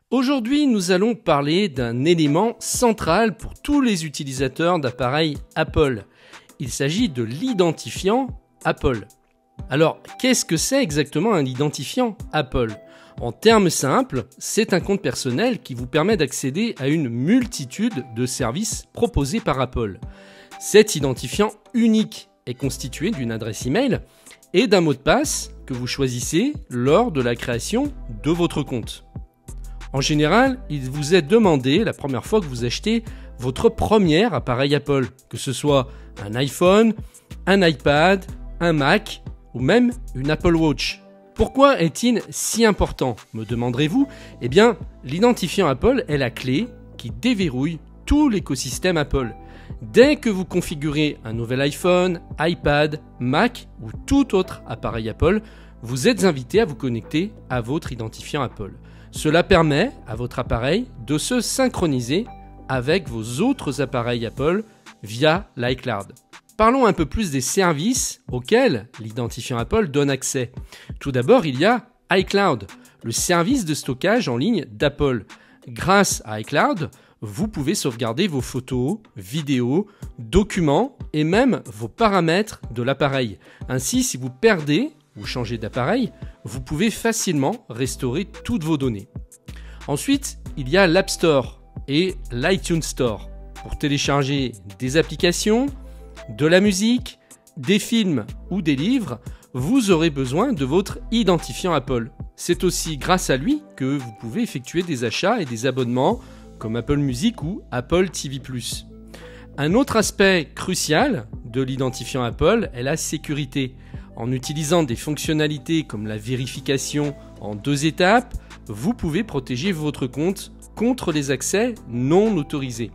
Aujourd'hui, nous allons parler d'un élément central pour tous les utilisateurs d'appareils Apple. Il s'agit de l'identifiant Apple. Alors, qu'est-ce que c'est exactement un identifiant Apple ? En termes simples, c'est un compte personnel qui vous permet d'accéder à une multitude de services proposés par Apple. Cet identifiant unique est constitué d'une adresse email et d'un mot de passe que vous choisissez lors de la création de votre compte. En général, il vous est demandé la première fois que vous achetez votre premier appareil Apple, que ce soit un iPhone, un iPad, un Mac ou même une Apple Watch. Pourquoi est-il si important, me demanderez-vous ? Eh bien, l'identifiant Apple est la clé qui déverrouille tout l'écosystème Apple. Dès que vous configurez un nouvel iPhone, iPad, Mac ou tout autre appareil Apple, vous êtes invité à vous connecter à votre identifiant Apple. Cela permet à votre appareil de se synchroniser avec vos autres appareils Apple via l'iCloud. Parlons un peu plus des services auxquels l'identifiant Apple donne accès. Tout d'abord, il y a iCloud, le service de stockage en ligne d'Apple. Grâce à iCloud, vous pouvez sauvegarder vos photos, vidéos, documents et même vos paramètres de l'appareil. Ainsi, si vous perdez ou changez d'appareil, vous pouvez facilement restaurer toutes vos données. Ensuite, il y a l'App Store et l'iTunes Store pour télécharger des applications, de la musique, des films ou des livres. Vous aurez besoin de votre identifiant Apple. C'est aussi grâce à lui que vous pouvez effectuer des achats et des abonnements comme Apple Music ou Apple TV+. Un autre aspect crucial de l'identifiant Apple est la sécurité. En utilisant des fonctionnalités comme la vérification en 2 étapes, vous pouvez protéger votre compte contre les accès non autorisés.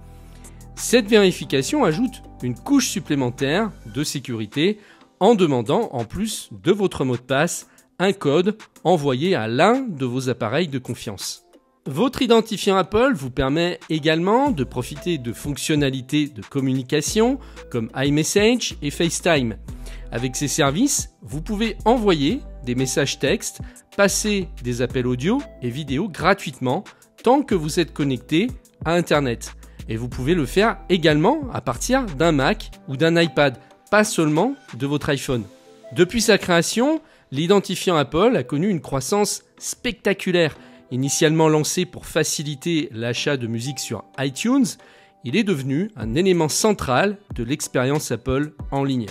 Cette vérification ajoute une couche supplémentaire de sécurité en demandant, en plus de votre mot de passe, un code envoyé à l'un de vos appareils de confiance. Votre identifiant Apple vous permet également de profiter de fonctionnalités de communication comme iMessage et FaceTime. Avec ces services, vous pouvez envoyer des messages textes, passer des appels audio et vidéo gratuitement tant que vous êtes connecté à Internet. Et vous pouvez le faire également à partir d'un Mac ou d'un iPad, pas seulement de votre iPhone. Depuis sa création, l'identifiant Apple a connu une croissance spectaculaire. Initialement lancé pour faciliter l'achat de musique sur iTunes, il est devenu un élément central de l'expérience Apple en ligne.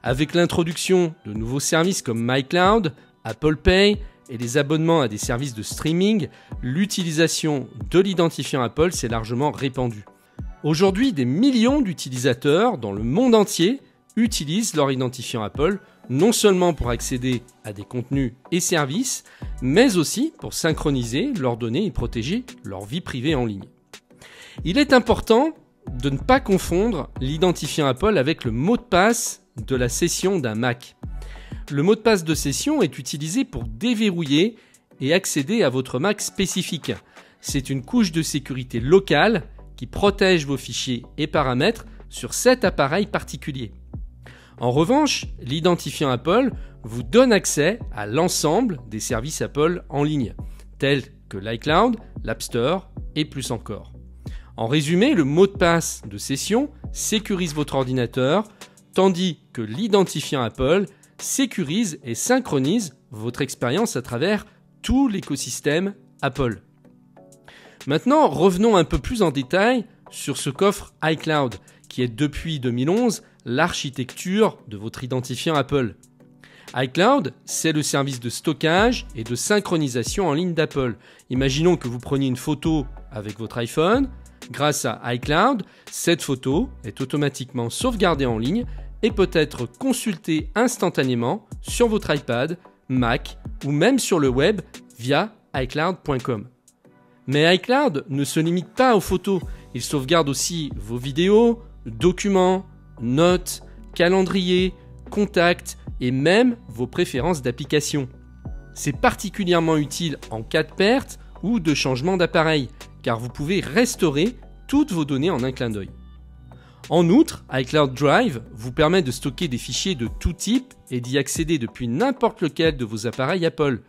Avec l'introduction de nouveaux services comme MyCloud, Apple Pay et les abonnements à des services de streaming, l'utilisation de l'identifiant Apple s'est largement répandue. Aujourd'hui, des millions d'utilisateurs dans le monde entier utilisent leur identifiant Apple, non seulement pour accéder à des contenus et services, mais aussi pour synchroniser leurs données et protéger leur vie privée en ligne. Il est important de ne pas confondre l'identifiant Apple avec le mot de passe de la session d'un Mac. Le mot de passe de session est utilisé pour déverrouiller et accéder à votre Mac spécifique. C'est une couche de sécurité locale qui protège vos fichiers et paramètres sur cet appareil particulier. En revanche, l'identifiant Apple vous donne accès à l'ensemble des services Apple en ligne, tels que l'iCloud, l'App Store et plus encore. En résumé, le mot de passe de session sécurise votre ordinateur, tandis que l'identifiant Apple sécurise et synchronise votre expérience à travers tout l'écosystème Apple. Maintenant, revenons un peu plus en détail sur ce qu'offre iCloud, qui est depuis 2011 l'architecture de votre identifiant Apple. iCloud, c'est le service de stockage et de synchronisation en ligne d'Apple. Imaginons que vous preniez une photo avec votre iPhone. Grâce à iCloud, cette photo est automatiquement sauvegardée en ligne et peut être consultée instantanément sur votre iPad, Mac ou même sur le web via iCloud.com. Mais iCloud ne se limite pas aux photos. Il sauvegarde aussi vos vidéos, documents, notes, calendriers, contacts et même vos préférences d'application. C'est particulièrement utile en cas de perte ou de changement d'appareil, car vous pouvez restaurer toutes vos données en un clin d'œil. En outre, iCloud Drive vous permet de stocker des fichiers de tout type et d'y accéder depuis n'importe lequel de vos appareils Apple.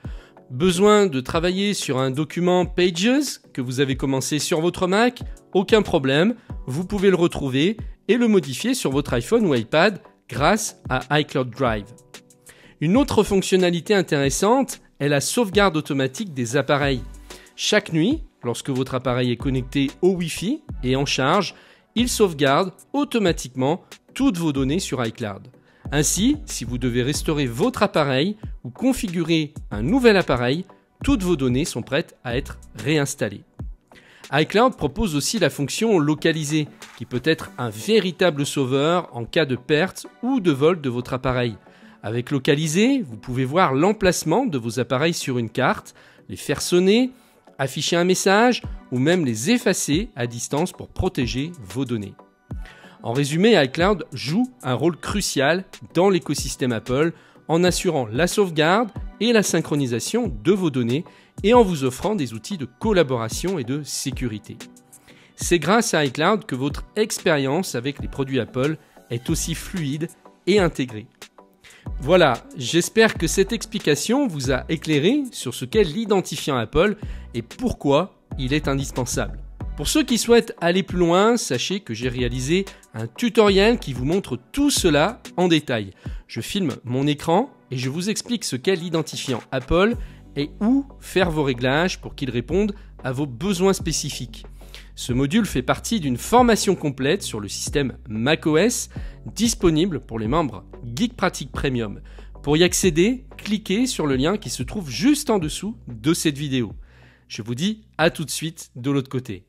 Besoin de travailler sur un document Pages que vous avez commencé sur votre Mac? Aucun problème, vous pouvez le retrouver et le modifier sur votre iPhone ou iPad grâce à iCloud Drive. Une autre fonctionnalité intéressante est la sauvegarde automatique des appareils. Chaque nuit, lorsque votre appareil est connecté au Wi-Fi et en charge, il sauvegarde automatiquement toutes vos données sur iCloud. Ainsi, si vous devez restaurer votre appareil ou configurer un nouvel appareil, toutes vos données sont prêtes à être réinstallées. iCloud propose aussi la fonction localiser, qui peut être un véritable sauveur en cas de perte ou de vol de votre appareil. Avec localiser, vous pouvez voir l'emplacement de vos appareils sur une carte, les faire sonner, afficher un message ou même les effacer à distance pour protéger vos données. En résumé, iCloud joue un rôle crucial dans l'écosystème Apple en assurant la sauvegarde et la synchronisation de vos données et en vous offrant des outils de collaboration et de sécurité. C'est grâce à iCloud que votre expérience avec les produits Apple est aussi fluide et intégrée. Voilà, j'espère que cette explication vous a éclairé sur ce qu'est l'identifiant Apple et pourquoi il est indispensable. Pour ceux qui souhaitent aller plus loin, sachez que j'ai réalisé un tutoriel qui vous montre tout cela en détail. Je filme mon écran et je vous explique ce qu'est l'identifiant Apple et où faire vos réglages pour qu'il réponde à vos besoins spécifiques. Ce module fait partie d'une formation complète sur le système macOS disponible pour les membres Geek Pratique Premium. Pour y accéder, cliquez sur le lien qui se trouve juste en dessous de cette vidéo. Je vous dis à tout de suite de l'autre côté.